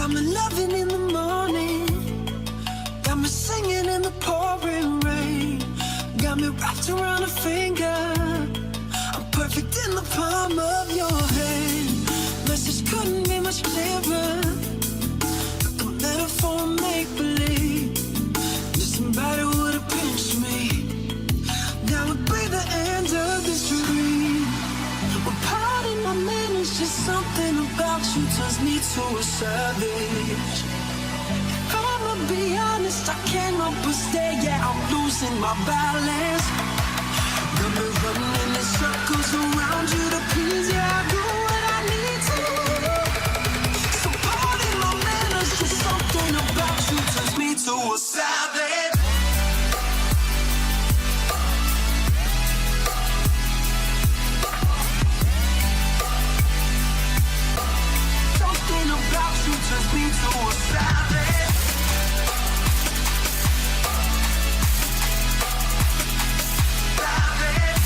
Got me loving in the morning, got me singing in the pouring rain, got me wrapped around a finger, I'm perfect in the palm of your hand. Message couldn't be much clearer, like a metaphor, make-believe. Just somebody would've pinched me, that would be the end of this dream. Well, pardon my manners, just something about you turns me to a savage. If I'ma be honest, I can't help but stay, yeah, I'm losing my balance. Got me running in circles around you to please, yeah, I do what I need to. So pardon my manners, just something about you turns me to a savage. Something about you turns me to a savage. Savage.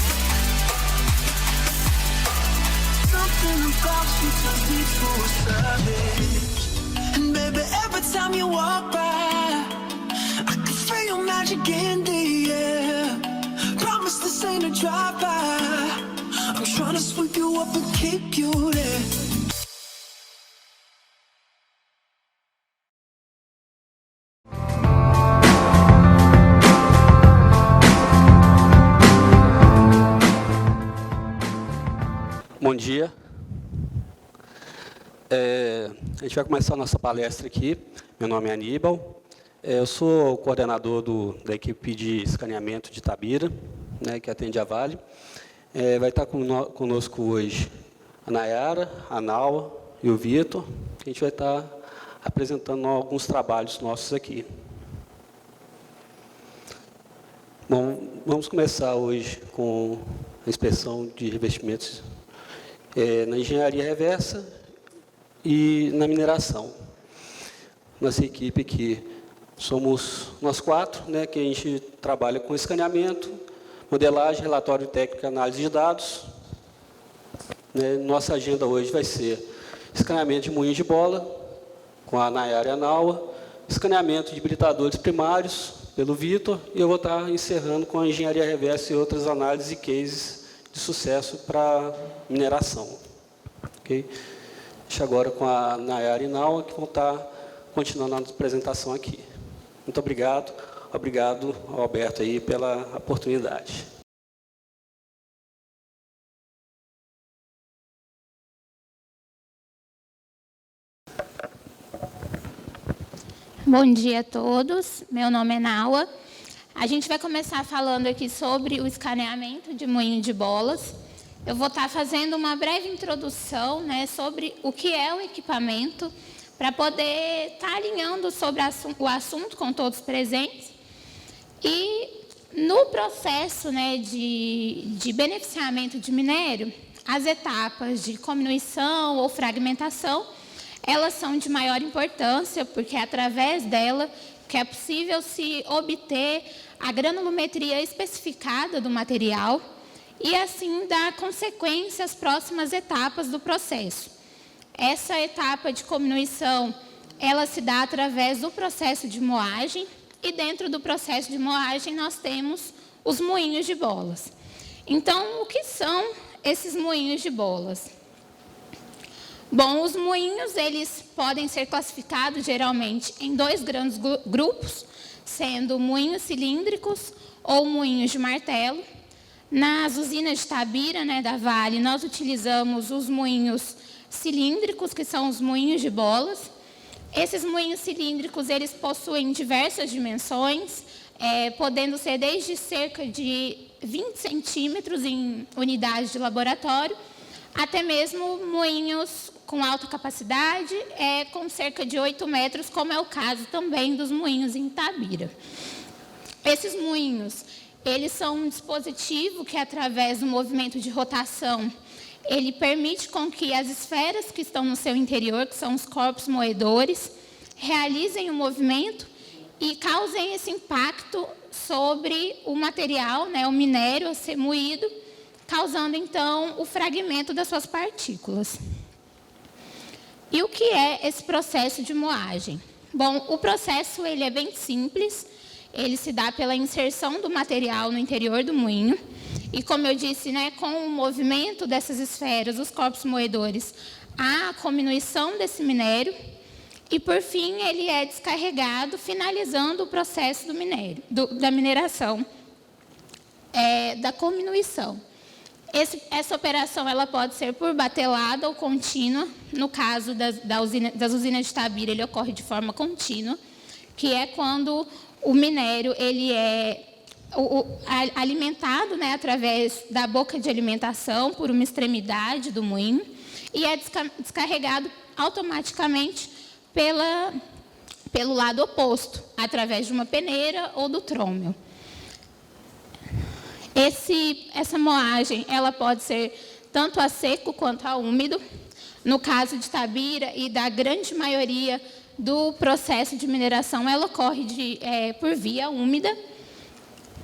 Something about you turns me to a savage. And baby, every time you walk by, I can feel your magic in the air. Promise this ain't a drive-by, I'm trying to sweep you up and keep you there. Bom dia. A gente vai começar a nossa palestra aqui. Meu nome é Aníbal. Eu sou o coordenador da equipe de escaneamento de Itabira, né, que atende a Vale. Vai estar conosco hoje a Nayara, a Naua e o Vitor. A gente vai estar apresentando alguns trabalhos nossos aqui. Bom, vamos começar hoje com a inspeção de revestimentos na engenharia reversa e na mineração. Nossa equipe aqui somos nós quatro, né, que a gente trabalha com escaneamento, modelagem, relatório técnico e análise de dados. Nossa agenda hoje vai ser escaneamento de moinhos de bola, com a Nayara e a Naua, escaneamento de hibridadores primários, pelo Vitor, e eu vou estar encerrando com a engenharia reversa e outras análises e cases de sucesso para mineração. Okay? Deixo agora com a Nayara e Naua, que vão estar continuando a apresentação aqui. Muito obrigado. Obrigado ao Alberto aí pela oportunidade. Bom dia a todos. Meu nome é Naua. A gente vai começar falando aqui sobre o escaneamento de moinho de bolas. Eu vou estar fazendo uma breve introdução, né, sobre o que é o equipamento, para poder estar alinhando sobre o assunto com todos presentes. E no processo, né, de beneficiamento de minério, as etapas de comminuição ou fragmentação, elas são de maior importância, porque é através dela que é possível se obter a granulometria especificada do material e, assim, dar consequência às próximas etapas do processo. Essa etapa de comminuição, ela se dá através do processo de moagem, e dentro do processo de moagem nós temos os moinhos de bolas. Então, o que são esses moinhos de bolas? Bom, os moinhos, eles podem ser classificados geralmente em dois grandes grupos, sendo moinhos cilíndricos ou moinhos de martelo. Nas usinas de Itabira, né, da Vale, nós utilizamos os moinhos cilíndricos, que são os moinhos de bolas. Esses moinhos cilíndricos, eles possuem diversas dimensões, podendo ser desde cerca de 20 centímetros em unidades de laboratório, até mesmo moinhos com alta capacidade, com cerca de 8 metros, como é o caso também dos moinhos em Itabira. Esses moinhos, eles são um dispositivo que, através do movimento de rotação, ele permite com que as esferas que estão no seu interior, que são os corpos moedores, realizem o movimento e causem esse impacto sobre o material, né, o minério a ser moído, causando, então, o fragmento das suas partículas. E o que é esse processo de moagem? Bom, o processo ele é bem simples, ele se dá pela inserção do material no interior do moinho, e como eu disse, né, com o movimento dessas esferas, os corpos moedores, há a comminuição desse minério, e por fim ele é descarregado, finalizando o processo do minério, da mineração, da comminuição. Essa operação ela pode ser por batelada ou contínua. No caso das usinas de Itabira, ele ocorre de forma contínua, que é quando o minério ele é alimentado, né, através da boca de alimentação por uma extremidade do moinho e é descarregado automaticamente pelo lado oposto, através de uma peneira ou do trômel. Essa moagem ela pode ser tanto a seco quanto a úmido. No caso de Itabira e da grande maioria do processo de mineração, ela ocorre por via úmida.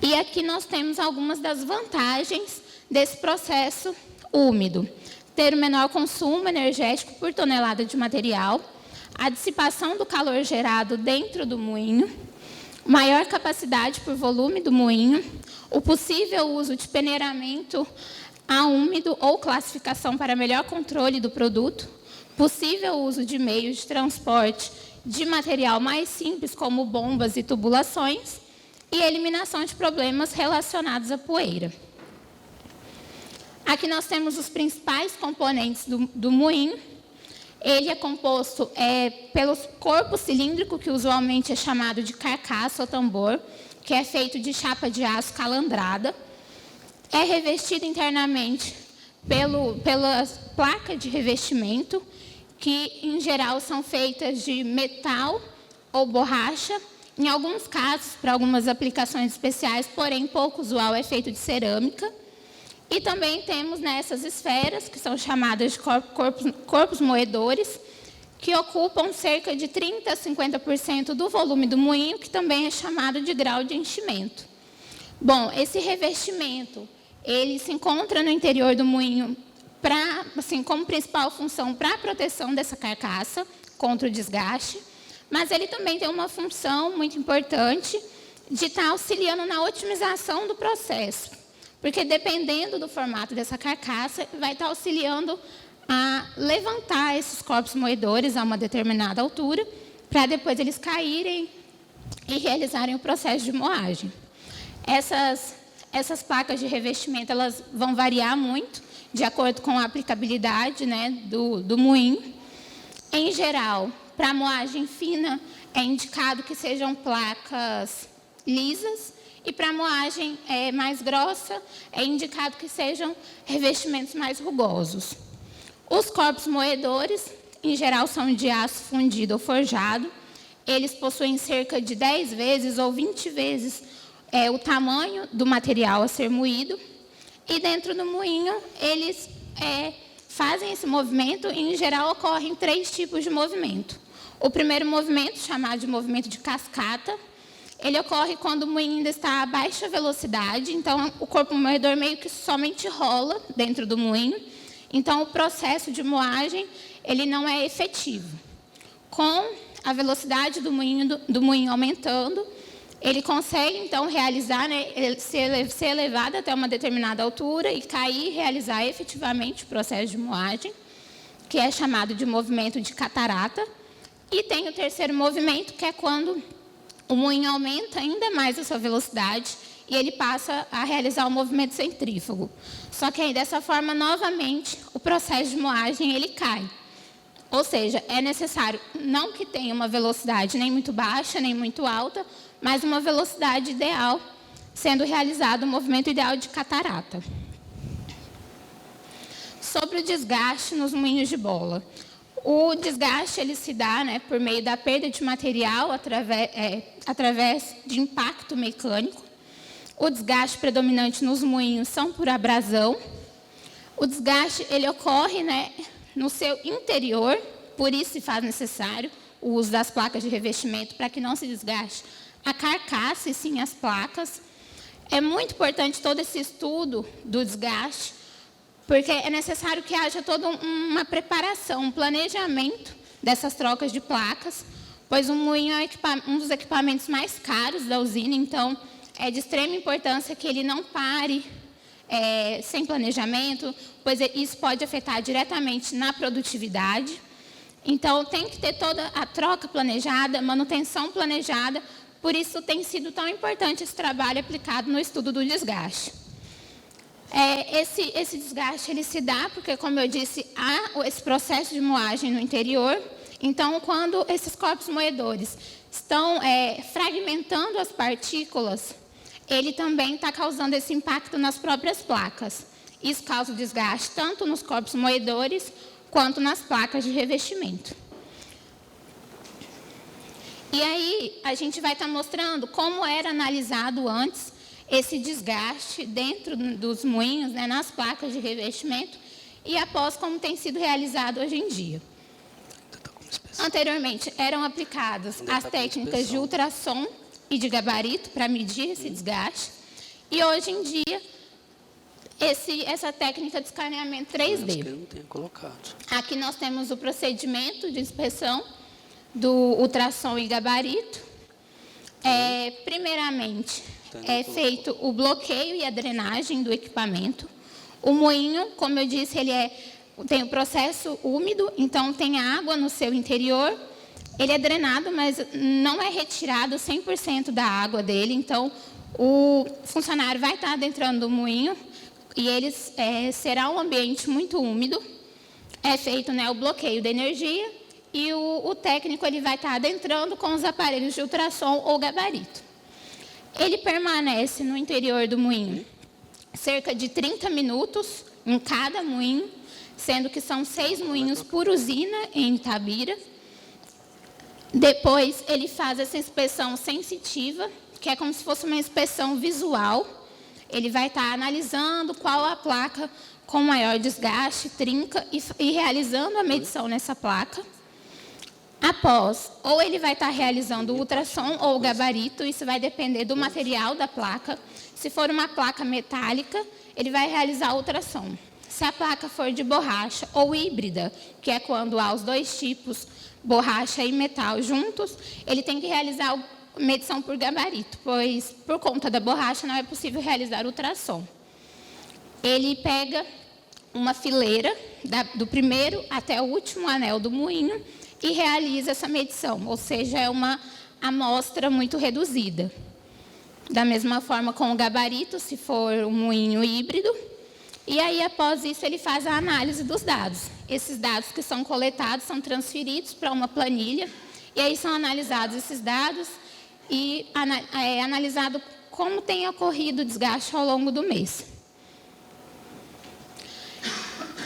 E aqui nós temos algumas das vantagens desse processo úmido. Ter o menor consumo energético por tonelada de material, a dissipação do calor gerado dentro do moinho, maior capacidade por volume do moinho, o possível uso de peneiramento a úmido ou classificação para melhor controle do produto, possível uso de meios de transporte de material mais simples, como bombas e tubulações, e eliminação de problemas relacionados à poeira. Aqui nós temos os principais componentes do moinho. Ele é composto pelo corpo cilíndrico, que usualmente é chamado de carcaça ou tambor, que é feito de chapa de aço calandrada. É revestido internamente pelas placas de revestimento, que, em geral, são feitas de metal ou borracha. Em alguns casos, para algumas aplicações especiais, porém pouco usual, é feito de cerâmica. E também temos nessas esferas, que são chamadas de corpos moedores, que ocupam cerca de 30% a 50% do volume do moinho, que também é chamado de grau de enchimento. Bom, esse revestimento, ele se encontra no interior do moinho como principal função para a proteção dessa carcaça contra o desgaste, mas ele também tem uma função muito importante de estar auxiliando na otimização do processo, porque dependendo do formato dessa carcaça, vai estar auxiliando a levantar esses corpos moedores a uma determinada altura, para depois eles caírem e realizarem o processo de moagem. Essas placas de revestimento elas vão variar muito, de acordo com a aplicabilidade, né, do moinho. Em geral, para moagem fina, é indicado que sejam placas lisas, e para moagem mais grossa, é indicado que sejam revestimentos mais rugosos. Os corpos moedores, em geral, são de aço fundido ou forjado. Eles possuem cerca de 10 vezes ou 20 vezes o tamanho do material a ser moído. E dentro do moinho, eles fazem esse movimento e, em geral, ocorrem 3 tipos de movimento. O primeiro movimento, chamado de movimento de cascata, ele ocorre quando o moinho ainda está a baixa velocidade, então o corpo moedor meio que somente rola dentro do moinho. Então, o processo de moagem ele não é efetivo. Com a velocidade do moinho aumentando, ele consegue, então, realizar, né, ser elevado até uma determinada altura e cair e realizar efetivamente o processo de moagem, que é chamado de movimento de catarata. E tem o terceiro movimento, que é quando o moinho aumenta ainda mais a sua velocidade e ele passa a realizar o movimento centrífugo. Só que aí, dessa forma, novamente, o processo de moagem ele cai. Ou seja, é necessário não que tenha uma velocidade nem muito baixa, nem muito alta, mas uma velocidade ideal, sendo realizado o movimento ideal de catarata. Sobre o desgaste nos moinhos de bola. O desgaste ele se dá, né, por meio da perda de material através de impacto mecânico. O desgaste predominante nos moinhos são por abrasão. O desgaste ele ocorre, né, no seu interior, por isso se faz necessário o uso das placas de revestimento para que não se desgaste a carcaça e sim as placas. É muito importante todo esse estudo do desgaste, porque é necessário que haja toda uma preparação, um planejamento dessas trocas de placas, pois o moinho é um dos equipamentos mais caros da usina, então é de extrema importância que ele não pare sem planejamento, pois isso pode afetar diretamente na produtividade. Então, tem que ter toda a troca planejada, manutenção planejada, por isso tem sido tão importante esse trabalho aplicado no estudo do desgaste. Esse desgaste ele se dá porque, como eu disse, há esse processo de moagem no interior. Então, quando esses corpos moedores estão fragmentando as partículas, ele também está causando esse impacto nas próprias placas. Isso causa desgaste tanto nos corpos moedores quanto nas placas de revestimento. E aí, a gente vai estar mostrando como era analisado antes esse desgaste dentro dos moinhos, né, nas placas de revestimento, e após como tem sido realizado hoje em dia. Anteriormente, eram aplicadas as técnicas de ultrassom e de gabarito para medir esse desgaste, e hoje em dia, essa técnica de escaneamento 3D. Eu não tenho colocado. Aqui nós temos o procedimento de inspeção do ultrassom e gabarito. Primeiramente, é feito o bloqueio e a drenagem do equipamento. O moinho, como eu disse, ele tem o processo úmido, então tem água no seu interior. Ele é drenado, mas não é retirado 100% da água dele. Então, o funcionário vai estar adentrando do moinho e ele será um ambiente muito úmido. É feito, né, o bloqueio da energia e o técnico ele vai estar adentrando com os aparelhos de ultrassom ou gabarito. Ele permanece no interior do moinho cerca de 30 minutos em cada moinho, sendo que são 6 moinhos por usina em Itabira. Depois, ele faz essa inspeção sensitiva, que é como se fosse uma inspeção visual. Ele vai estar analisando qual a placa com maior desgaste, trinca, e realizando a medição nessa placa. Após, ou ele vai estar realizando o ultrassom ou o gabarito, isso vai depender do material da placa. Se for uma placa metálica, ele vai realizar o ultrassom. Se a placa for de borracha ou híbrida, que é quando há os dois tipos, borracha e metal juntos, ele tem que realizar a medição por gabarito, pois por conta da borracha não é possível realizar o ultrassom. Ele pega uma fileira do primeiro até o último anel do moinho e realiza essa medição, ou seja, é uma amostra muito reduzida. Da mesma forma com o gabarito, se for um moinho híbrido. E aí, após isso, ele faz a análise dos dados. Esses dados que são coletados são transferidos para uma planilha, e aí são analisados esses dados e é analisado como tem ocorrido o desgaste ao longo do mês.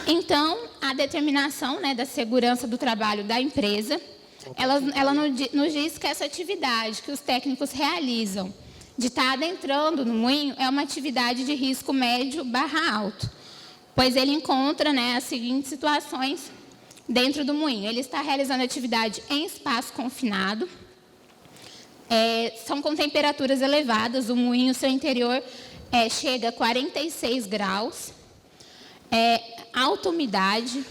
Então, a determinação, né, da segurança do trabalho da empresa, ela nos diz que essa atividade que os técnicos realizam de estar adentrando no moinho é uma atividade de risco médio/alto, pois ele encontra, né, as seguintes situações dentro do moinho. Ele está realizando atividade em espaço confinado, são com temperaturas elevadas, o moinho, seu interior chega a 46 graus, alta umidade,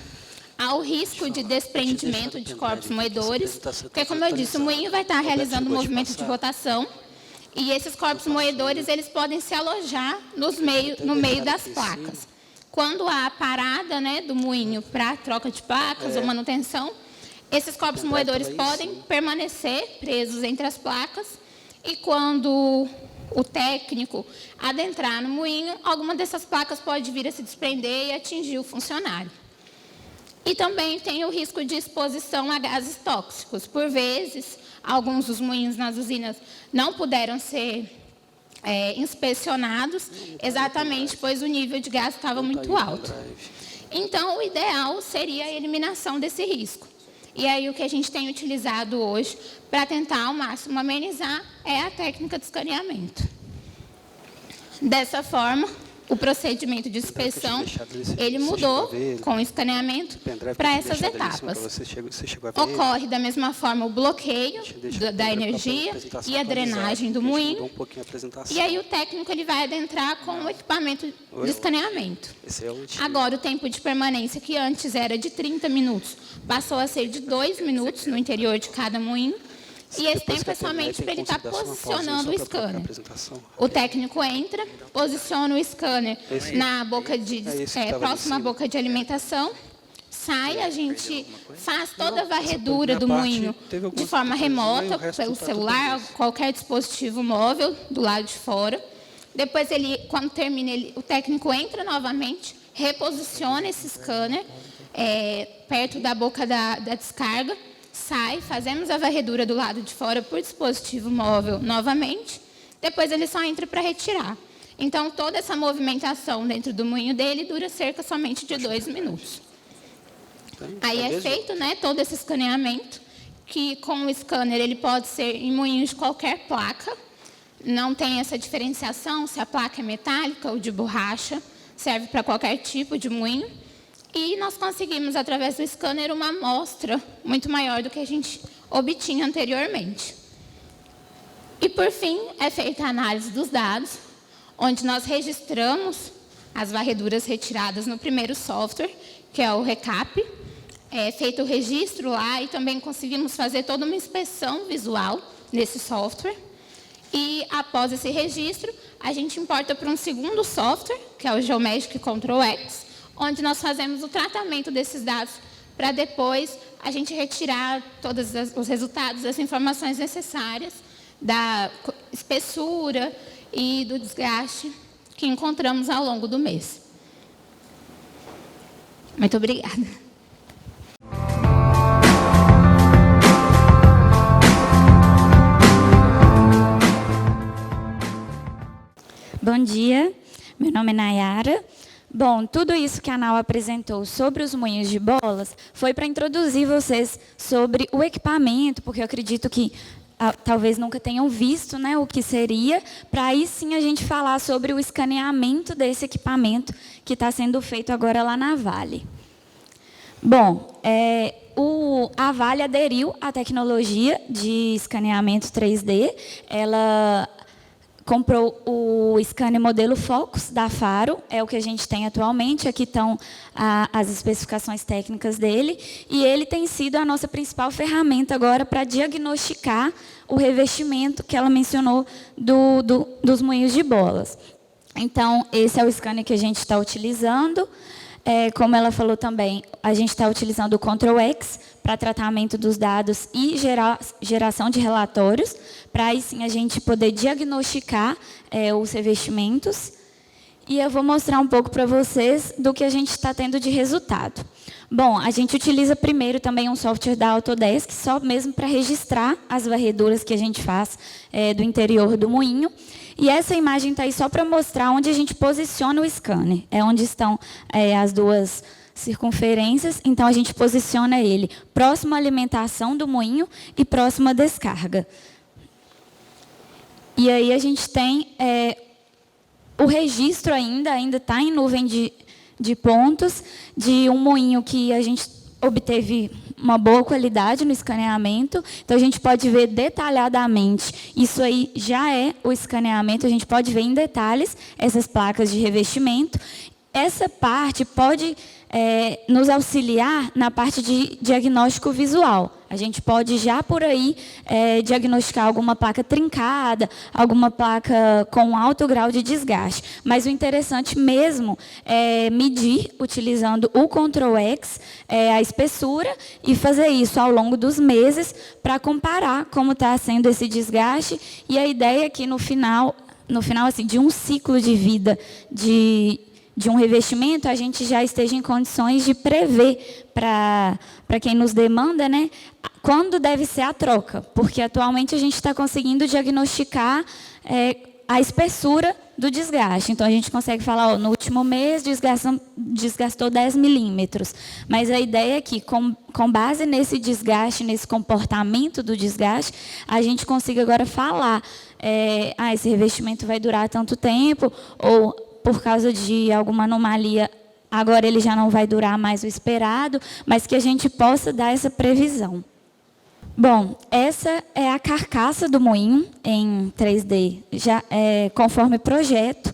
há o risco de desprendimento de corpos moedores, porque, como eu disse, o moinho vai estar realizando um movimento de rotação, e esses corpos moedores eles podem se alojar no meio das placas. Quando há a parada, né, do moinho para troca de placas ou manutenção, esses corpos moedores podem permanecer presos entre as placas, e quando o técnico adentrar no moinho, alguma dessas placas pode vir a se desprender e atingir o funcionário. E também tem o risco de exposição a gases tóxicos. Por vezes, alguns dos moinhos nas usinas não puderam ser inspecionados, exatamente pois o nível de gás estava muito alto. Então, o ideal seria a eliminação desse risco. E aí, o que a gente tem utilizado hoje para tentar ao máximo amenizar é a técnica de escaneamento. Dessa forma, o procedimento de inspeção, ele mudou com o escaneamento para essas etapas. Ocorre da mesma forma o bloqueio da energia e a drenagem do moinho. E aí o técnico ele vai adentrar com o equipamento de escaneamento. Agora, o tempo de permanência, que antes era de 30 minutos, passou a ser de 2 minutos no interior de cada moinho. E esse tempo é somente para ele estar posicionando o scanner. O técnico entra, posiciona o scanner na boca próxima à boca de alimentação, sai, a gente faz toda a varredura do moinho de forma remota, pelo celular, qualquer dispositivo móvel do lado de fora. Depois, quando termina, o técnico entra novamente, reposiciona esse scanner perto da boca da descarga, sai, fazemos a varredura do lado de fora por dispositivo móvel novamente, depois ele só entra para retirar. Então, toda essa movimentação dentro do moinho dele dura cerca somente de 2 minutos. Aí é feito, né, todo esse escaneamento, que com o scanner ele pode ser em moinhos de qualquer placa, não tem essa diferenciação se a placa é metálica ou de borracha, serve para qualquer tipo de moinho. E nós conseguimos, através do scanner, uma amostra muito maior do que a gente obtinha anteriormente. E, por fim, é feita a análise dos dados, onde nós registramos as varreduras retiradas no primeiro software, que é o RECAP. É feito o registro lá e também conseguimos fazer toda uma inspeção visual nesse software. E, após esse registro, a gente importa para um segundo software, que é o Geomagic Control X, onde nós fazemos o tratamento desses dados para depois a gente retirar todos os resultados, as informações necessárias da espessura e do desgaste que encontramos ao longo do mês. Muito obrigada. Bom dia, meu nome é Nayara. Bom, tudo isso que a Nau apresentou sobre os moinhos de bolas foi para introduzir vocês sobre o equipamento, porque eu acredito que talvez nunca tenham visto, né, o que seria, para aí sim a gente falar sobre o escaneamento desse equipamento que está sendo feito agora lá na Vale. Bom, a Vale aderiu à tecnologia de escaneamento 3D, ela comprou o scanner modelo Focus da Faro, é o que a gente tem atualmente, aqui estão as especificações técnicas dele, e ele tem sido a nossa principal ferramenta agora para diagnosticar o revestimento que ela mencionou dos moinhos de bolas. Então, esse é o scanner que a gente está utilizando. Como ela falou também, a gente está utilizando o Control X para tratamento dos dados e geração de relatórios, para aí sim a gente poder diagnosticar os revestimentos. E eu vou mostrar um pouco para vocês do que a gente está tendo de resultado. Bom, a gente utiliza primeiro também um software da Autodesk, só mesmo para registrar as varreduras que a gente faz do interior do moinho. E essa imagem está aí só para mostrar onde a gente posiciona o scanner. É onde estão as duas circunferências, então a gente posiciona ele próximo à alimentação do moinho e próximo à descarga. E aí a gente tem o registro ainda está em nuvem de pontos, de um moinho que a gente obteve uma boa qualidade no escaneamento, então a gente pode ver detalhadamente, isso aí já é o escaneamento, a gente pode ver em detalhes essas placas de revestimento. Essa parte pode nos auxiliar na parte de diagnóstico visual. A gente pode já por aí diagnosticar alguma placa trincada, alguma placa com alto grau de desgaste. Mas o interessante mesmo é medir, utilizando o Control X, a espessura e fazer isso ao longo dos meses para comparar como está sendo esse desgaste. E a ideia é que no final assim, de um ciclo de vida de um revestimento, a gente já esteja em condições de prever para quem nos demanda, né, quando deve ser a troca, porque atualmente a gente está conseguindo diagnosticar a espessura do desgaste. Então, a gente consegue falar, no último mês desgastou 10 milímetros. Mas a ideia é que, com base nesse desgaste, nesse comportamento do desgaste, a gente consiga agora falar, esse revestimento vai durar tanto tempo, ou por causa de alguma anomalia, agora ele já não vai durar mais o esperado, mas que a gente possa dar essa previsão. Bom, essa é a carcaça do moinho em 3D, já conforme projeto.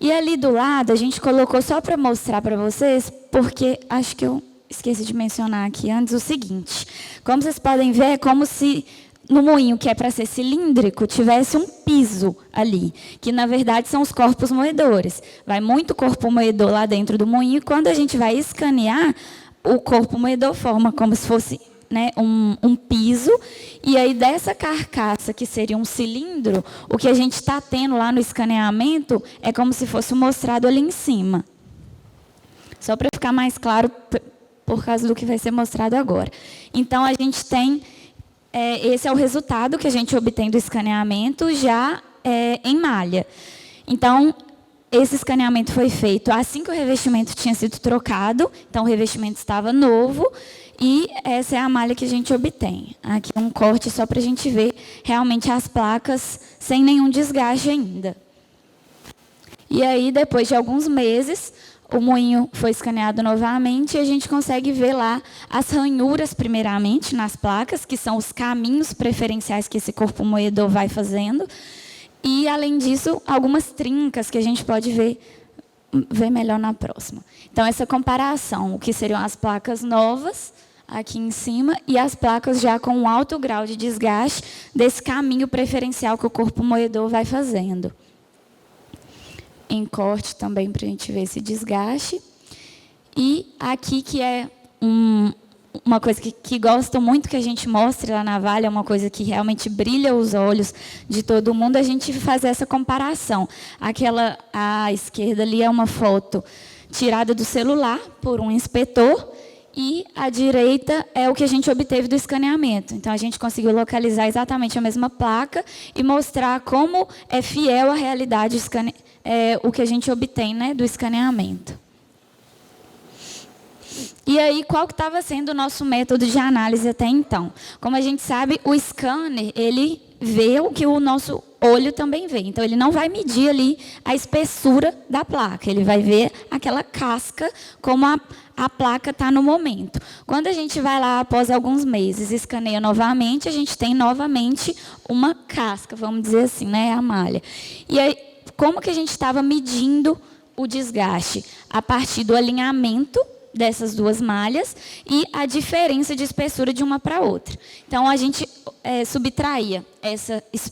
E ali do lado, a gente colocou só para mostrar para vocês, porque acho que eu esqueci de mencionar aqui antes o seguinte. Como vocês podem ver, é como se no moinho, que é para ser cilíndrico, tivesse um piso ali, que na verdade são os corpos moedores. Vai muito corpo moedor lá dentro do moinho, e quando a gente vai escanear, o corpo moedor forma como se fosse, né, um piso, e aí dessa carcaça, que seria um cilindro, o que a gente está tendo lá no escaneamento é como se fosse mostrado ali em cima. Só para ficar mais claro, por causa do que vai ser mostrado agora. Então, a gente tem, esse é o resultado que a gente obtém do escaneamento já em malha. Então, esse escaneamento foi feito assim que o revestimento tinha sido trocado, então o revestimento estava novo, e essa é a malha que a gente obtém. Aqui um corte só para a gente ver realmente as placas sem nenhum desgaste ainda. E aí, depois de alguns meses, o moinho foi escaneado novamente e a gente consegue ver lá as ranhuras, primeiramente, nas placas, que são os caminhos preferenciais que esse corpo moedor vai fazendo. E, além disso, algumas trincas que a gente pode ver melhor na próxima. Então, essa comparação, o que seriam as placas novas, aqui em cima, e as placas já com um alto grau de desgaste desse caminho preferencial que o corpo moedor vai fazendo. Em corte também, para a gente ver esse desgaste. E aqui, que é uma coisa que gosto muito que a gente mostre lá na Vale, é uma coisa que realmente brilha os olhos de todo mundo, a gente faz essa comparação. Aquela à esquerda ali é uma foto tirada do celular por um inspetor, e à direita é o que a gente obteve do escaneamento. Então, a gente conseguiu localizar exatamente a mesma placa e mostrar como é fiel à realidade o que a gente obtém, né, do escaneamento. E aí, qual que estava sendo o nosso método de análise até então? Como a gente sabe, o scanner, ele vê o que o nosso olho também vê. Então, ele não vai medir ali a espessura da placa. Ele vai ver aquela casca como a placa está no momento. Quando a gente vai lá, após alguns meses, escaneia novamente, a gente tem novamente uma casca, vamos dizer assim, né, a malha. E aí, como que a gente estava medindo o desgaste? A partir do alinhamento dessas duas malhas e a diferença de espessura de uma para outra. Então, a gente subtraía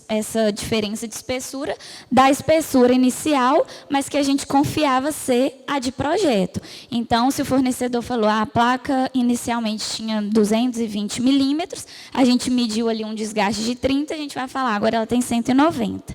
essa diferença de espessura da espessura inicial, mas que a gente confiava ser a de projeto. Então, se o fornecedor falou, a placa inicialmente tinha 220 milímetros, a gente mediu ali um desgaste de 30, a gente vai falar, agora ela tem 190.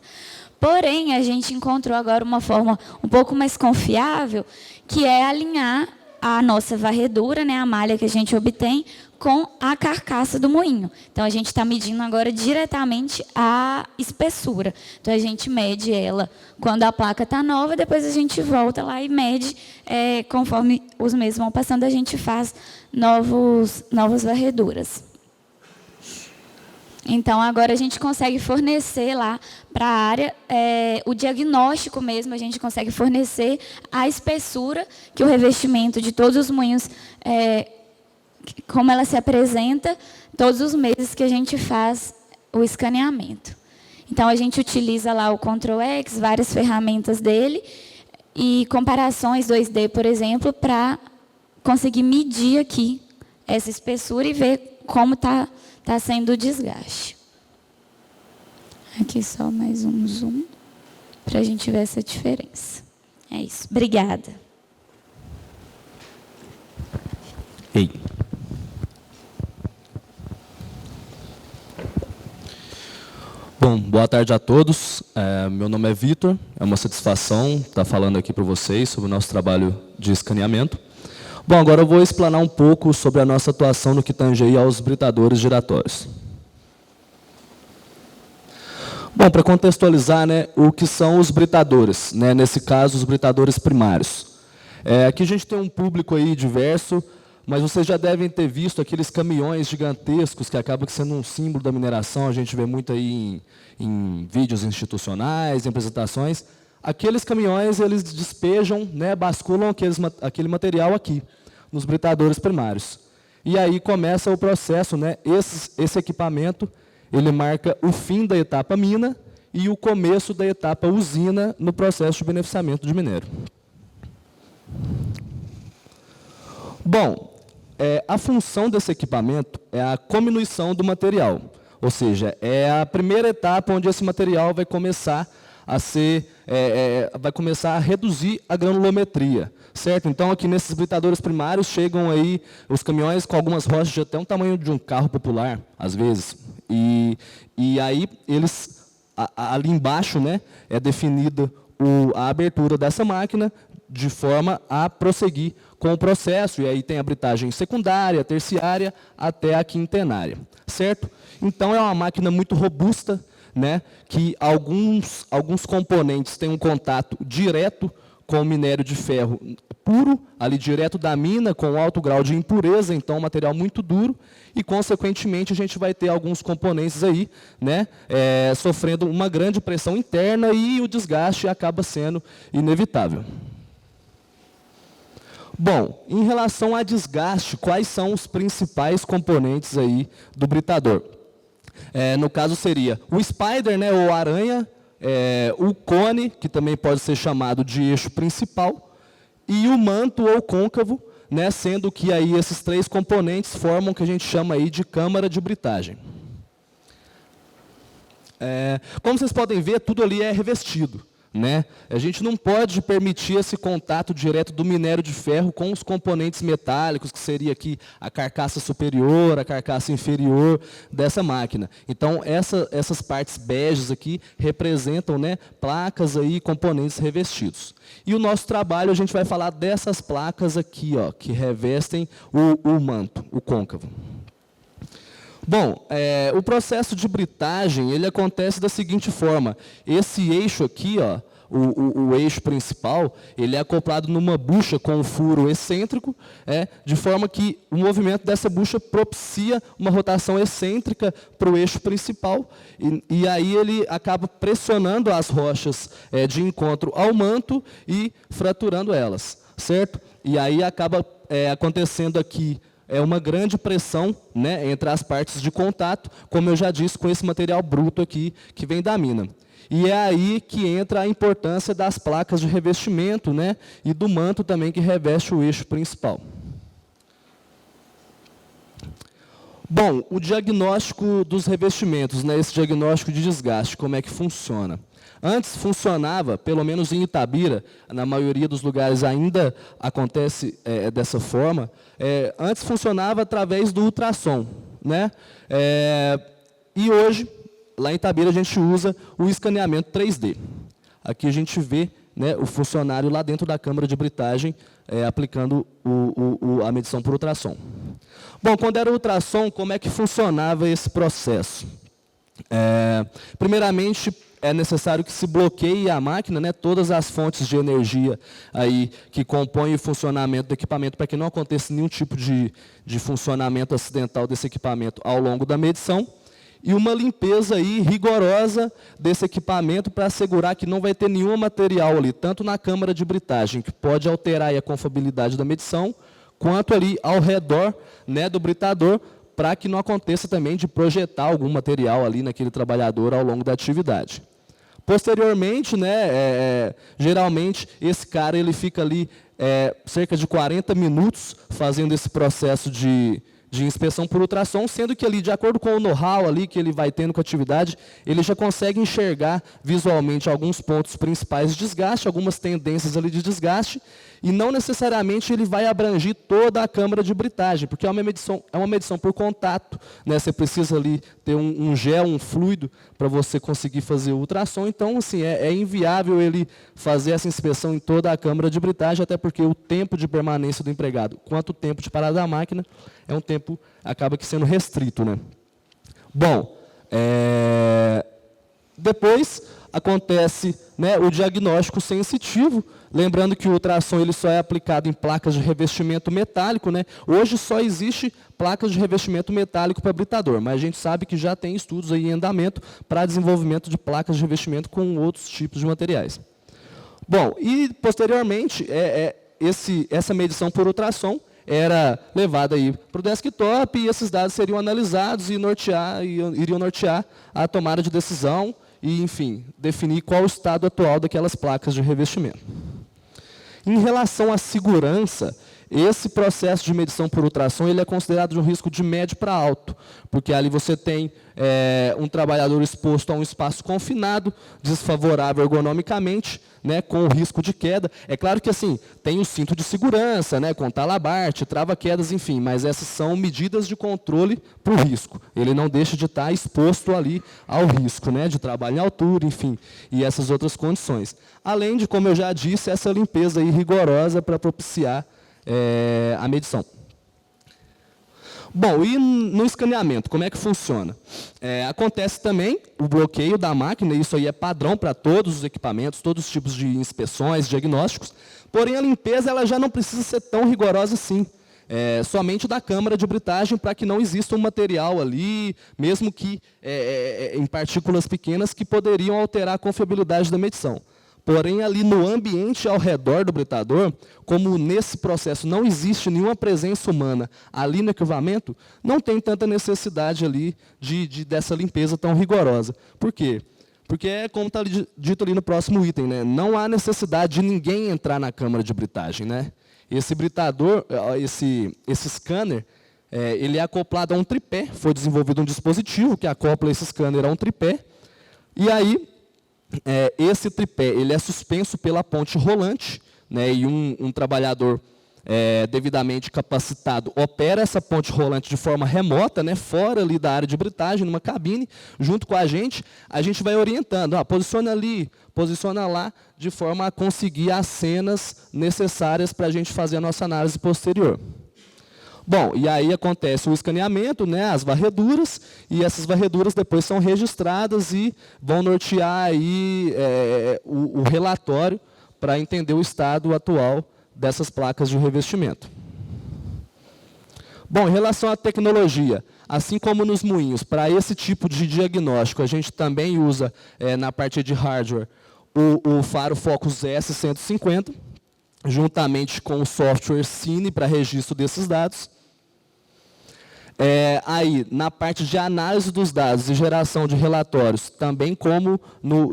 Porém, a gente encontrou agora uma forma um pouco mais confiável, que é alinhar a nossa varredura, né, a malha que a gente obtém, com a carcaça do moinho. Então, a gente está medindo agora diretamente a espessura. Então, a gente mede ela quando a placa está nova, depois a gente volta lá e mede, conforme os meses vão passando, a gente faz novas varreduras. Então, agora a gente consegue fornecer lá para a área o diagnóstico mesmo, a gente consegue fornecer a espessura que o revestimento de todos os moinhos, como ela se apresenta, todos os meses que a gente faz o escaneamento. Então, a gente utiliza lá o Ctrl+X, várias ferramentas dele, e comparações 2D, por exemplo, para conseguir medir aqui essa espessura e ver como está sendo o desgaste. Aqui só mais um zoom, para a gente ver essa diferença. É isso. Obrigada. Ei. Bom, boa tarde a todos. Meu nome é Vitor. É uma satisfação estar falando aqui para vocês sobre o nosso trabalho de escaneamento. Bom, agora eu vou explanar um pouco sobre a nossa atuação no que tange aí aos britadores giratórios. Bom, para contextualizar, né, o que são os britadores, né, nesse caso, os britadores primários. Aqui a gente tem um público aí diverso, mas vocês já devem ter visto aqueles caminhões gigantescos que acabam sendo um símbolo da mineração, a gente vê muito aí em vídeos institucionais, em apresentações. aqueles caminhões eles despejam, né, basculam aquele material aqui, nos britadores primários. E aí começa o processo, né, esse equipamento, ele marca o fim da etapa mina e o começo da etapa usina no processo de beneficiamento de minério. Bom, a função desse equipamento é a cominuição do material, ou seja, é a primeira etapa onde esse material vai começar a reduzir a granulometria, certo? Então, aqui nesses britadores primários chegam aí os caminhões com algumas rochas de até um tamanho de um carro popular, às vezes, e aí eles ali embaixo, né, é definida a abertura dessa máquina de forma a prosseguir com o processo, e aí tem a britagem secundária, terciária, até a quintenária, certo? Então, é uma máquina muito robusta, né, que alguns componentes têm um contato direto com o minério de ferro puro, ali direto da mina, com alto grau de impureza, então um material muito duro, e, consequentemente, a gente vai ter alguns componentes aí, né, sofrendo uma grande pressão interna e o desgaste acaba sendo inevitável. Bom, em relação a desgaste, quais são os principais componentes aí do britador? No caso seria o spider, né, ou aranha, o cone, que também pode ser chamado de eixo principal, e o manto ou côncavo, né, sendo que aí esses três componentes formam o que a gente chama aí de câmara de britagem. Como vocês podem ver, tudo ali é revestido, né? A gente não pode permitir esse contato direto do minério de ferro com os componentes metálicos, que seria aqui a carcaça superior, a carcaça inferior dessa máquina. Então, essas partes beges aqui representam, né, placas aí, componentes revestidos. E o nosso trabalho, a gente vai falar dessas placas aqui, ó, que revestem o manto, o côncavo. Bom, o processo de britagem, ele acontece da seguinte forma. Esse eixo aqui, ó, o eixo principal, ele é acoplado numa bucha com um furo excêntrico, de forma que o movimento dessa bucha propicia uma rotação excêntrica para o eixo principal, e aí ele acaba pressionando as rochas de encontro ao manto e fraturando elas, certo? E aí acaba acontecendo aqui uma grande pressão, né, entre as partes de contato, como eu já disse, com esse material bruto aqui que vem da mina. E é aí que entra a importância das placas de revestimento, né, e do manto também que reveste o eixo principal. Bom, o diagnóstico dos revestimentos, né, esse diagnóstico de desgaste, como é que funciona? Antes funcionava, pelo menos em Itabira, na maioria dos lugares ainda acontece dessa forma, antes funcionava através do ultrassom, né? E hoje, lá em Itabira, a gente usa o escaneamento 3D. Aqui a gente vê, né, o funcionário lá dentro da câmara de britagem aplicando a medição por ultrassom. Bom, quando era ultrassom, como é que funcionava esse processo? Primeiramente, é necessário que se bloqueie a máquina, né, todas as fontes de energia aí que compõem o funcionamento do equipamento, para que não aconteça nenhum tipo de funcionamento acidental desse equipamento ao longo da medição, e uma limpeza aí rigorosa desse equipamento para assegurar que não vai ter nenhum material ali, tanto na câmara de britagem, que pode alterar aí a confiabilidade da medição, quanto ali ao redor, né, do britador, para que não aconteça também de projetar algum material ali naquele trabalhador ao longo da atividade. Posteriormente, né, geralmente, esse cara ele fica ali cerca de 40 minutos fazendo esse processo de inspeção por ultrassom, sendo que ali, de acordo com o know-how ali que ele vai tendo com a atividade, ele já consegue enxergar visualmente alguns pontos principais de desgaste, algumas tendências ali de desgaste, e não necessariamente ele vai abranger toda a câmara de britagem, porque é uma medição por contato, né? Você precisa ali ter um gel, um fluido, para você conseguir fazer o ultrassom. Então, assim, é inviável ele fazer essa inspeção em toda a câmara de britagem, até porque o tempo de permanência do empregado, quanto o tempo de parada da máquina, é um tempo, acaba que sendo restrito, né? Bom, depois acontece, né, o diagnóstico sensitivo, lembrando que o ultrassom ele só é aplicado em placas de revestimento metálico, né? Hoje só existe placas de revestimento metálico para britador, mas a gente sabe que já tem estudos aí em andamento para desenvolvimento de placas de revestimento com outros tipos de materiais. Bom, e posteriormente, essa medição por ultrassom era levada para o desktop e esses dados seriam analisados e iriam nortear a tomada de decisão e, enfim, definir qual o estado atual daquelas placas de revestimento. Em relação à segurança, esse processo de medição por ultrassom ele é considerado de um risco de médio para alto, porque ali você tem um trabalhador exposto a um espaço confinado, desfavorável ergonomicamente, né, com o risco de queda. É claro que assim tem o cinto de segurança, né, com talabarte, trava-quedas, enfim, mas essas são medidas de controle para o risco. Ele não deixa de estar exposto ali ao risco, né, de trabalho em altura, enfim, e essas outras condições. Além de, como eu já disse, essa limpeza aí rigorosa para propiciar a medição. Bom, e no escaneamento, como é que funciona? Acontece também o bloqueio da máquina, isso aí é padrão para todos os equipamentos, todos os tipos de inspeções, diagnósticos, porém a limpeza ela já não precisa ser tão rigorosa assim. Somente da câmara de britagem para que não exista um material ali, mesmo que em partículas pequenas que poderiam alterar a confiabilidade da medição. Porém, ali no ambiente ao redor do britador, como nesse processo não existe nenhuma presença humana ali no equipamento, não tem tanta necessidade ali dessa limpeza tão rigorosa. Por quê? Porque é como está dito ali no próximo item, né? Não há necessidade de ninguém entrar na câmara de britagem, né? Esse britador, esse scanner, ele é acoplado a um tripé, foi desenvolvido um dispositivo que acopla esse scanner a um tripé, e aí esse tripé ele é suspenso pela ponte rolante, né, e um trabalhador devidamente capacitado opera essa ponte rolante de forma remota, né, fora ali da área de britagem, numa cabine, junto com a gente vai orientando, posiciona ali, posiciona lá, de forma a conseguir as cenas necessárias para a gente fazer a nossa análise posterior. Bom, e aí acontece o escaneamento, né, as varreduras, e essas varreduras depois são registradas e vão nortear aí, o relatório para entender o estado atual dessas placas de revestimento. Bom, em relação à tecnologia, assim como nos moinhos, para esse tipo de diagnóstico, a gente também usa, na parte de hardware, o faro Focus S150, juntamente com o software Cine para registro desses dados. Aí, na parte de análise dos dados e geração de relatórios, também como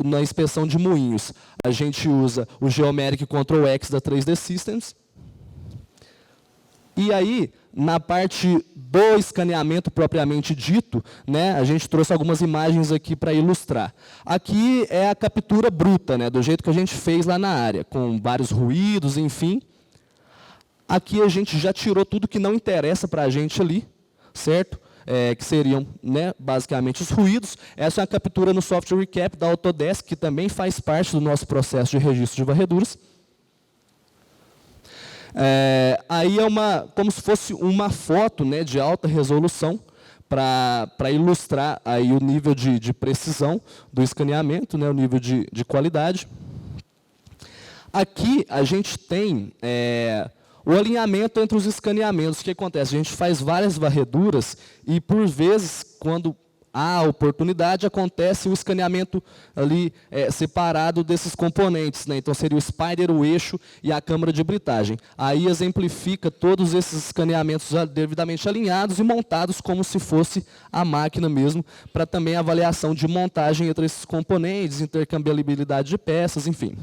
na inspeção de moinhos, a gente usa o Geomeric Control X da 3D Systems. E aí, na parte do escaneamento propriamente dito, né, a gente trouxe algumas imagens aqui para ilustrar. Aqui é a captura bruta, né, do jeito que a gente fez lá na área, com vários ruídos, enfim. Aqui a gente já tirou tudo que não interessa para a gente ali, certo? Que seriam, né, basicamente os ruídos. Essa é a captura no software recap da Autodesk, que também faz parte do nosso processo de registro de varreduras. Aí é como se fosse uma foto, né, de alta resolução para ilustrar aí o nível de precisão do escaneamento, né, o nível de qualidade. Aqui a gente tem o alinhamento entre os escaneamentos. O que acontece? A gente faz várias varreduras e, por vezes, quando há oportunidade, acontece o escaneamento ali separado desses componentes, né? Então, seria o spider, o eixo e a câmara de britagem. Aí exemplifica todos esses escaneamentos já devidamente alinhados e montados como se fosse a máquina mesmo, para também avaliação de montagem entre esses componentes, intercambiabilidade de peças, enfim.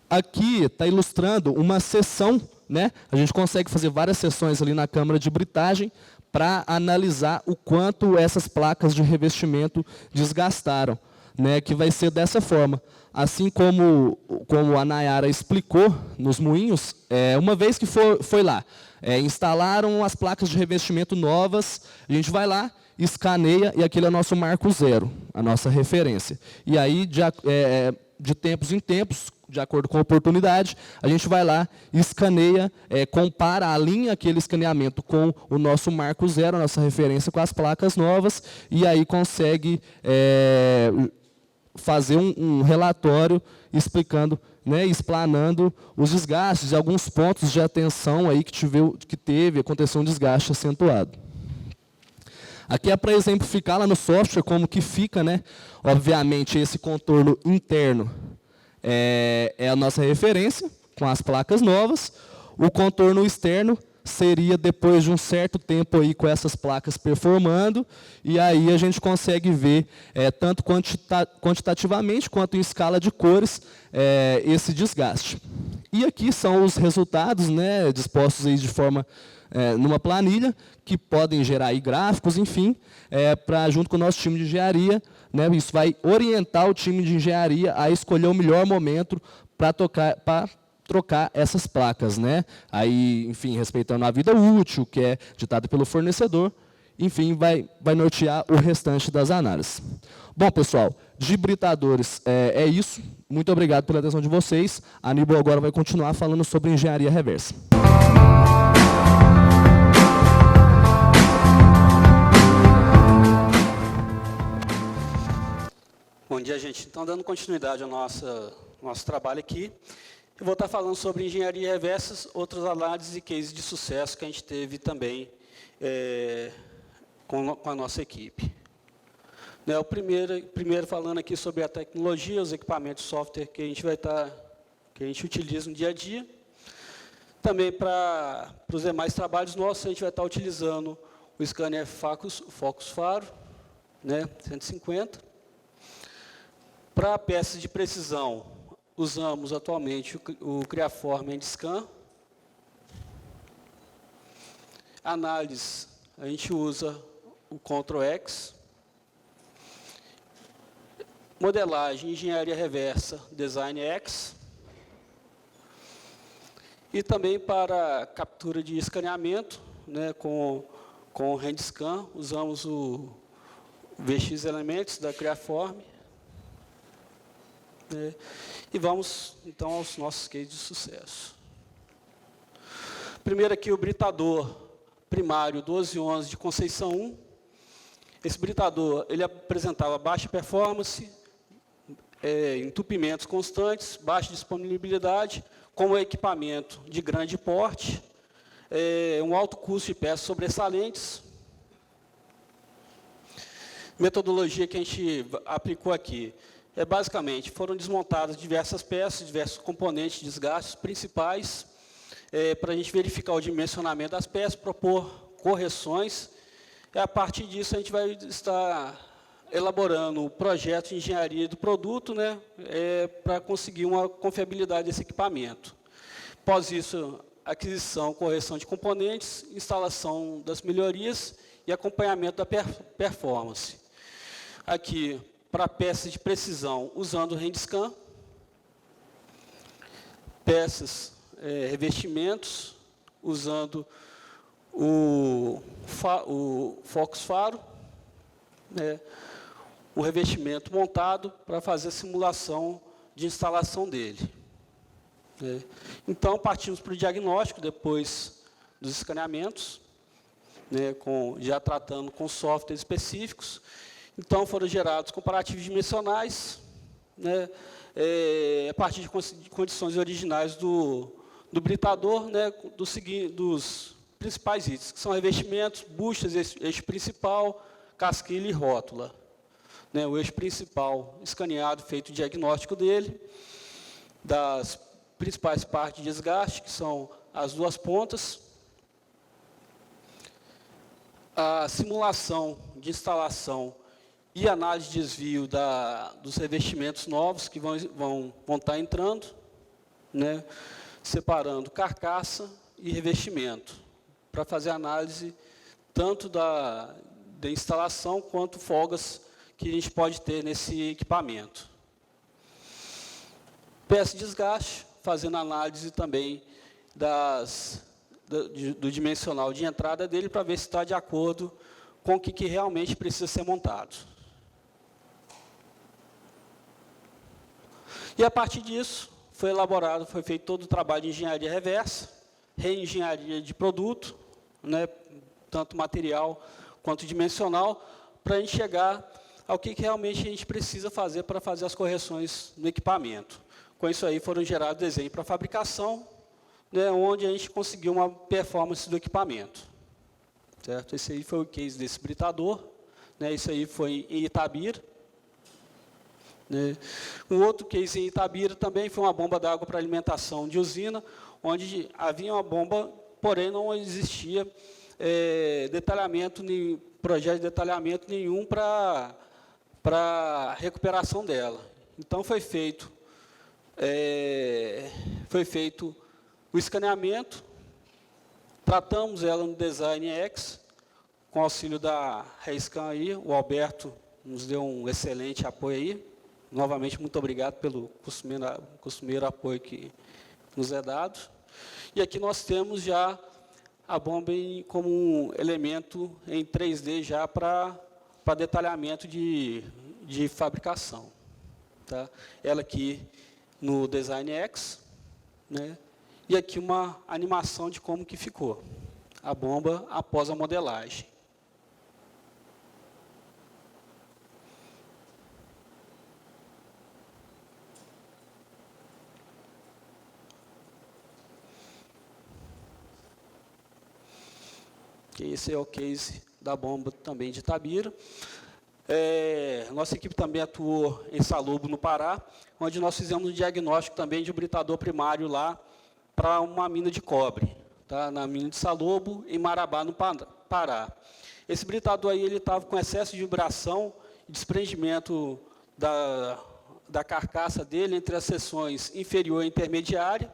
Aqui está ilustrando uma sessão, né? A gente consegue fazer várias sessões ali na câmara de britagem para analisar o quanto essas placas de revestimento desgastaram, né? Que vai ser dessa forma. Assim como a Nayara explicou nos moinhos, uma vez que foi lá, instalaram as placas de revestimento novas, a gente vai lá, escaneia e aquele é o nosso marco zero, a nossa referência. E aí, de tempos em tempos, de acordo com a oportunidade, a gente vai lá, escaneia, compara, alinha aquele escaneamento com o nosso marco zero, a nossa referência com as placas novas, e aí consegue fazer um relatório explicando, né, explanando os desgastes e alguns pontos de atenção aí que aconteceu um desgaste acentuado. Aqui é para exemplificar lá no software como que fica, né, obviamente, esse contorno interno é a nossa referência, com as placas novas. O contorno externo seria depois de um certo tempo aí com essas placas performando, e aí a gente consegue ver, tanto quantitativamente quanto em escala de cores, esse desgaste. E aqui são os resultados, né, dispostos aí de forma, numa planilha, que podem gerar aí gráficos, enfim, junto com o nosso time de engenharia, né, isso vai orientar o time de engenharia a escolher o melhor momento para trocar essas placas, né? Aí, enfim, respeitando a vida útil, que é ditada pelo fornecedor, enfim, vai nortear o restante das análises. Bom, pessoal, de britadores é isso. Muito obrigado pela atenção de vocês. A Aníbal agora vai continuar falando sobre engenharia reversa. Bom dia, gente. Então, dando continuidade ao nosso trabalho aqui, eu vou estar falando sobre engenharia reversa, outras análises e cases de sucesso que a gente teve também com a nossa equipe. O primeiro falando aqui sobre a tecnologia, os equipamentos software que a gente utiliza no dia a dia. Também para os demais trabalhos nossos, a gente vai estar utilizando o scanner Focus Faro, né, 150. Para peças de precisão, usamos atualmente o Creaform Scan. Análise, a gente usa o Ctrl X. Modelagem, engenharia reversa, Design X. E também para captura de escaneamento, né, com o HandScan, usamos o VX Elements da Creaform. E vamos, então, aos nossos cases de sucesso. Primeiro aqui o britador primário 1211 de Conceição 1. Esse britador, ele apresentava baixa performance, entupimentos constantes, baixa disponibilidade, com equipamento de grande porte, um alto custo de peças sobressalentes. Metodologia que a gente aplicou aqui. Basicamente, foram desmontadas diversas peças, diversos componentes de desgastes principais, para a gente verificar o dimensionamento das peças, propor correções, e a partir disso a gente vai estar elaborando o projeto de engenharia do produto, né, para conseguir uma confiabilidade desse equipamento. Após isso, aquisição, correção de componentes, instalação das melhorias e acompanhamento da performance. Aqui, para peças de precisão, usando o HandScan, peças, revestimentos, usando o Focus Faro, né, o revestimento montado para fazer a simulação de instalação dele. Então, partimos para o diagnóstico, depois dos escaneamentos, né, já tratando com softwares específicos. Então, foram gerados comparativos dimensionais, né, a partir de condições originais do britador, né, dos principais itens, que são revestimentos, buchas, eixo principal, casquilha e rótula. Né, o eixo principal escaneado, feito o diagnóstico dele, das principais partes de desgaste, que são as duas pontas, a simulação de instalação e análise de desvio dos revestimentos novos que vão estar entrando, né, separando carcaça e revestimento, para fazer análise tanto da instalação quanto folgas que a gente pode ter nesse equipamento. Peça de desgaste, fazendo análise também do dimensional de entrada dele, para ver se está de acordo com o que realmente precisa ser montado. E a partir disso, foi feito todo o trabalho de engenharia reversa, reengenharia de produto, né, tanto material quanto dimensional, para a gente chegar ao que realmente a gente precisa fazer para fazer as correções no equipamento. Com isso aí foram gerados desenhos para fabricação, né, onde a gente conseguiu uma performance do equipamento. Certo? Esse aí foi o case desse britador, né, isso aí foi em Itabira, né? Um outro case em Itabira também foi uma bomba d'água para alimentação de usina, onde havia uma bomba, porém não existia projeto de detalhamento nenhum para a recuperação dela. Então, foi feito o escaneamento, tratamos ela no Design X, com auxílio da Reiscan aí, o Alberto nos deu um excelente apoio aí. Novamente, muito obrigado pelo costumeiro apoio que nos é dado. E aqui nós temos já a bomba como um elemento em 3D já para detalhamento de fabricação. Tá? Ela aqui no Design X, né? E aqui uma animação de como que ficou a bomba após a modelagem. Esse é o case da bomba também de Itabira. Nossa equipe também atuou em Salobo, no Pará, onde nós fizemos um diagnóstico também de um britador primário lá para uma mina de cobre, tá? Na mina de Salobo, em Marabá, no Pará. Esse britador aí, ele estava com excesso de vibração e desprendimento da carcaça dele entre as seções inferior e intermediária,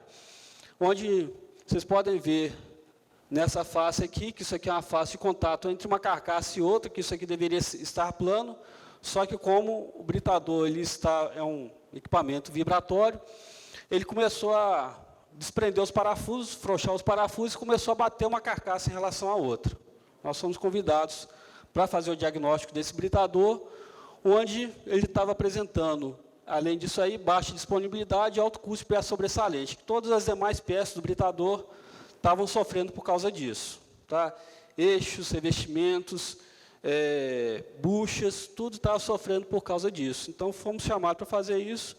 onde vocês podem ver nessa face aqui, que isso aqui é uma face de contato entre uma carcaça e outra, que isso aqui deveria estar plano, só que como o britador é um equipamento vibratório, ele começou a desprender os parafusos, frouxar os parafusos e começou a bater uma carcaça em relação à outra. Nós fomos convidados para fazer o diagnóstico desse britador, onde ele estava apresentando, além disso aí, baixa disponibilidade e alto custo de peça sobressalente, que todas as demais peças do britador estavam sofrendo por causa disso. Tá? Eixos, revestimentos, buchas, tudo estava sofrendo por causa disso. Então, fomos chamados para fazer isso,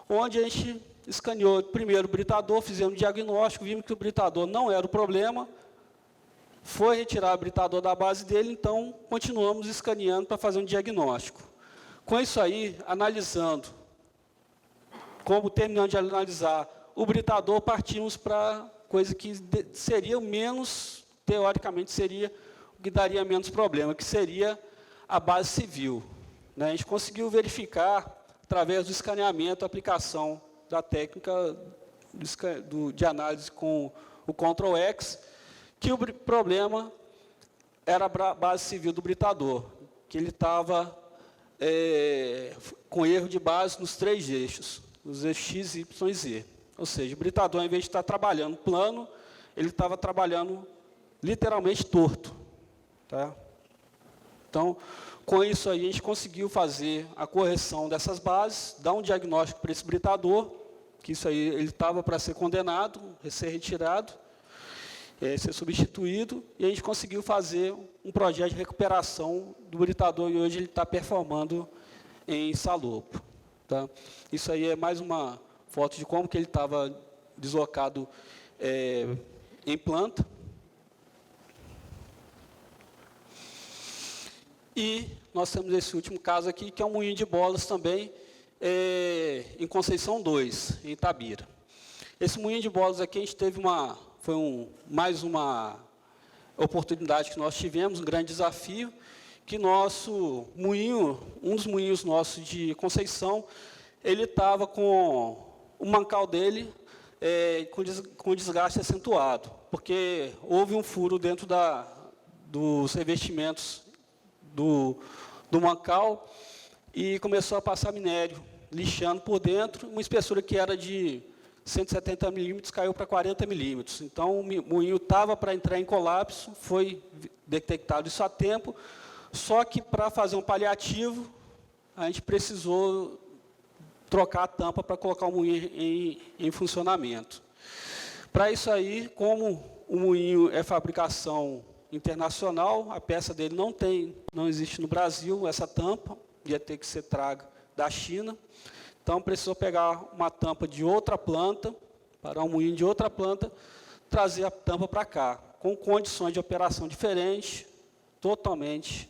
onde a gente escaneou primeiro o britador, fizemos um diagnóstico, vimos que o britador não era o problema, foi retirar o britador da base dele, então, continuamos escaneando para fazer um diagnóstico. Com isso aí, analisando, terminando de analisar o britador, partimos para coisa que seria menos, teoricamente, seria o que daria menos problema, que seria a base civil. Né? A gente conseguiu verificar, através do escaneamento, a aplicação da técnica de análise com o Ctrl X, que o problema era a base civil do britador, que ele estava com erro de base nos 3 eixos, os eixos X, Y e Z. Ou seja, o britador, ao invés de estar trabalhando plano, ele estava trabalhando literalmente torto. Tá? Então, com isso aí, a gente conseguiu fazer a correção dessas bases, dar um diagnóstico para esse britador, que isso aí ele estava para ser condenado, ser retirado, ser substituído, e a gente conseguiu fazer um projeto de recuperação do britador, e hoje ele está performando em Salobo. Tá? Isso aí é mais uma foto de como que ele estava deslocado em planta. E nós temos esse último caso aqui, que é um moinho de bolas também, em Conceição 2, em Itabira. Esse moinho de bolas aqui, a gente teve mais uma oportunidade que nós tivemos, um grande desafio, que nosso moinho, um dos moinhos nossos de Conceição, ele estava com o mancal dele com desgaste acentuado, porque houve um furo dentro dos revestimentos do mancal e começou a passar minério, lixando por dentro, uma espessura que era de 170 milímetros caiu para 40 milímetros. Então, o moinho estava para entrar em colapso, foi detectado isso a tempo, só que para fazer um paliativo, a gente precisou trocar a tampa para colocar o moinho em funcionamento. Para isso aí, como o moinho é fabricação internacional, a peça dele não existe no Brasil, essa tampa, ia ter que ser traga da China. Então, precisou pegar uma tampa de outra planta, para um moinho de outra planta, trazer a tampa para cá, com condições de operação diferentes, totalmente,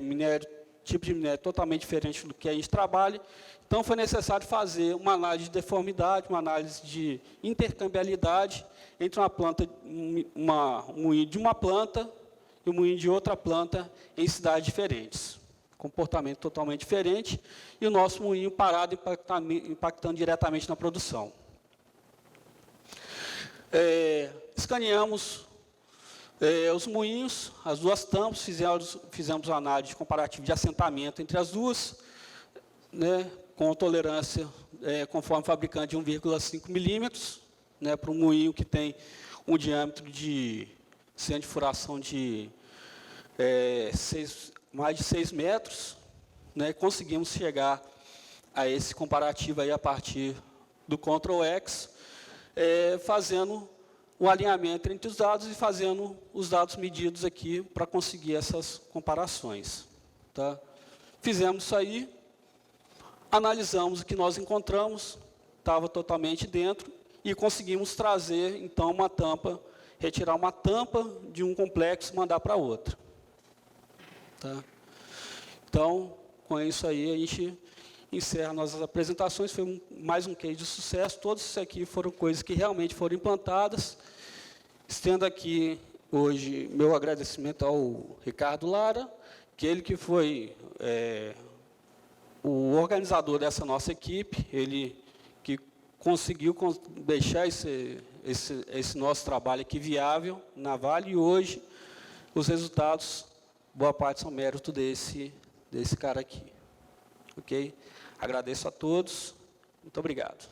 minério tipo de minério totalmente diferente do que a gente trabalha. Então, foi necessário fazer uma análise de deformidade, uma análise de intercambiabilidade entre uma planta, um moinho de uma planta e um moinho de outra planta em cidades diferentes. Comportamento totalmente diferente e o nosso moinho parado impactando diretamente na produção. Escaneamos os moinhos, as duas tampas, fizemos uma análise comparativa de assentamento entre as duas, né, com tolerância, conforme fabricante, de 1,5 milímetros, né, para um moinho que tem um diâmetro de centro de furação de mais de 6 metros. Né, conseguimos chegar a esse comparativo aí a partir do Ctrl+X, fazendo o alinhamento entre os dados e fazendo os dados medidos aqui para conseguir essas comparações. Tá? Fizemos isso aí, analisamos o que nós encontramos, estava totalmente dentro, e conseguimos trazer, então, uma tampa, retirar uma tampa de um complexo e mandar para outra. Tá? Então, com isso aí, a gente encerra nossas apresentações. Foi mais um case de sucesso. Todos isso aqui foram coisas que realmente foram implantadas. Estendo aqui, hoje, meu agradecimento ao Ricardo Lara, que ele que foi o organizador dessa nossa equipe, ele que conseguiu deixar esse nosso trabalho aqui viável na Vale, e hoje os resultados, boa parte são mérito desse cara aqui. Ok? Agradeço a todos. Muito obrigado.